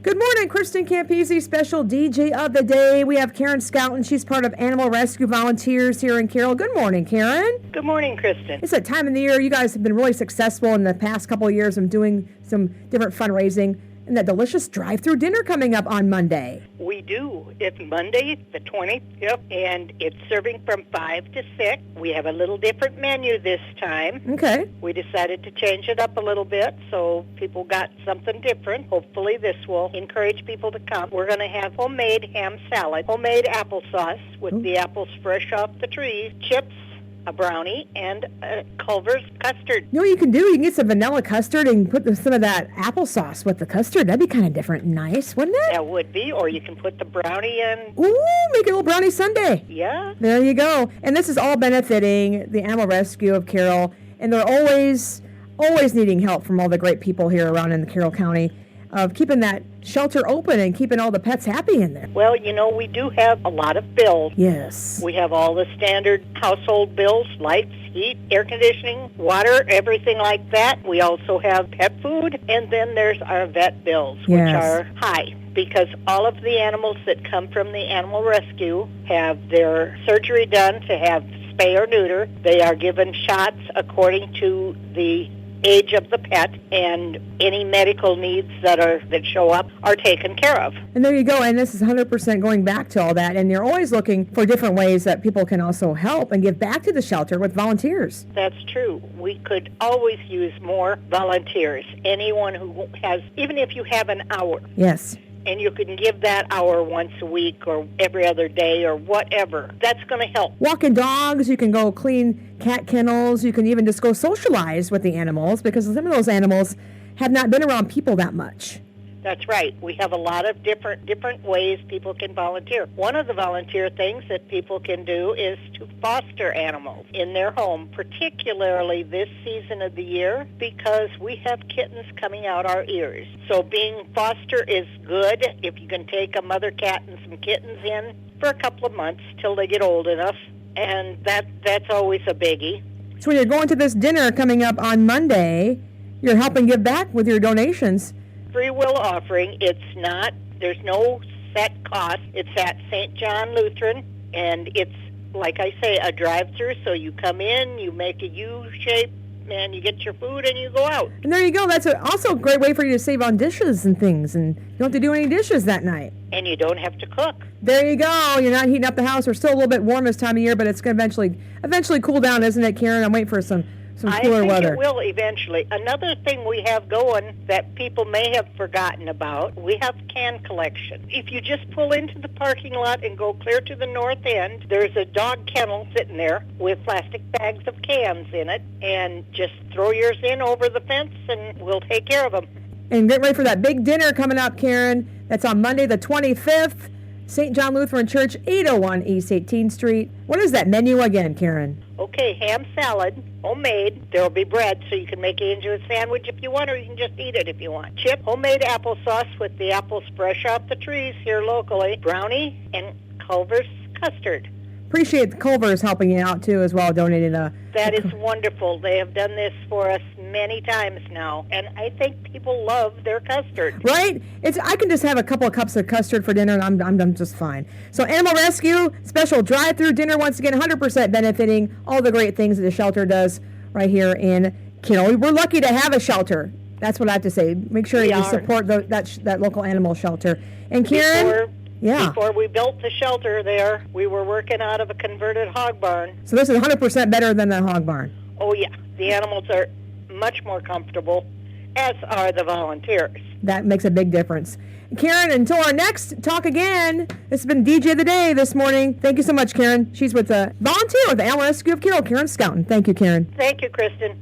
Good morning, Kristen Campese, special DJ of the day. We have Karen Scouten. She's part of Animal Rescue Volunteers here in Carroll. Good morning, Karen. Good morning, Kristen. It's that time of the year. You guys have been really successful in the past couple of years of doing some different fundraising. And that delicious drive-through dinner coming up on Monday. We do. It's Monday, the 25th, and it's serving from 5 to 6. We have a little different menu this time. Okay. We decided to change it up a little bit, so people got something different. Hopefully this will encourage people to come. We're going to have homemade ham salad, homemade applesauce with the apples fresh off the trees, chips, a brownie, and Culver's custard. You know what you can do? You can get some vanilla custard and put some of that applesauce with the custard. That'd be kind of different and nice, wouldn't it? That would be, or you can put the brownie in. Ooh, make a little brownie sundae. Yeah. There you go. And this is all benefiting the Animal Rescue of Carroll, and they're always needing help from all the great people here around in the Carroll County of keeping that shelter open and keeping all the pets happy in there. Well, you know, we do have a lot of bills. Yes. We have all the standard household bills, lights, heat, air conditioning, water, everything like that. We also have pet food, and then there's our vet bills, which are high, because all of the animals that come from the animal rescue have their surgery done to have spay or neuter. They are given shots according to the age of the pet, and any medical needs that show up are taken care of. And there you go. And this is 100% going back to all that. And you're always looking for different ways that people can also help and give back to the shelter with volunteers. That's true. We could always use more volunteers. Anyone who has, even if you have an hour. Yes. And you can give that hour once a week or every other day or whatever. That's going to help. Walking dogs, you can go clean cat kennels, you can even just go socialize with the animals because some of those animals have not been around people that much. That's right. We have a lot of different ways people can volunteer. One of the volunteer things that people can do is to foster animals in their home, particularly this season of the year, because we have kittens coming out our ears. So being foster is good if you can take a mother cat and some kittens in for a couple of months till they get old enough, and that's always a biggie. So when you're going to this dinner coming up on Monday, you're helping give back with your donations. Free will offering. There's no set cost. It's at St. John Lutheran, and it's, like I say, a drive-through. So you come in, you make a U-shape, and you get your food, and you go out. And there you go. That's also a great way for you to save on dishes and things, and you don't have to do any dishes that night. And you don't have to cook. There you go. You're not heating up the house. We're still a little bit warm this time of year, but it's going to eventually cool down, isn't it, Karen? I'm waiting for some cooler weather. I think it will eventually. Another thing we have going that people may have forgotten about, we have can collection. If you just pull into the parking lot and go clear to the north end, there's a dog kennel sitting there with plastic bags of cans in it, and just throw yours in over the fence and we'll take care of them. And get ready for that big dinner coming up, Karen. That's on Monday the 25th, St. John Lutheran Church, 801 East 18th Street. What is that menu again, Karen? Okay, ham salad, homemade. There will be bread, so you can make it into a sandwich if you want, or you can just eat it if you want. Chip, homemade applesauce with the apples fresh off the trees here locally. Brownie, and Culver's custard. Appreciate the Culver's helping you out, too, as well, donating That is wonderful. They have done this for us many times now, and I think people love their custard. Right? I can just have a couple of cups of custard for dinner, and I'm just fine. So Animal Rescue, special drive-through dinner, once again, 100% benefiting all the great things that the shelter does right here in Carroll. We're lucky to have a shelter. That's what I have to say. Make sure you support that local animal shelter. And Karen... Before we built the shelter there, we were working out of a converted hog barn. So this is 100% better than the hog barn. Oh, yeah. The animals are much more comfortable, as are the volunteers. That makes a big difference. Karen, until our next talk again, this has been DJ of the Day this morning. Thank you so much, Karen. She's with the volunteer with the Animal Rescue of Carroll, Karen Scouten. Thank you, Karen. Thank you, Kristen.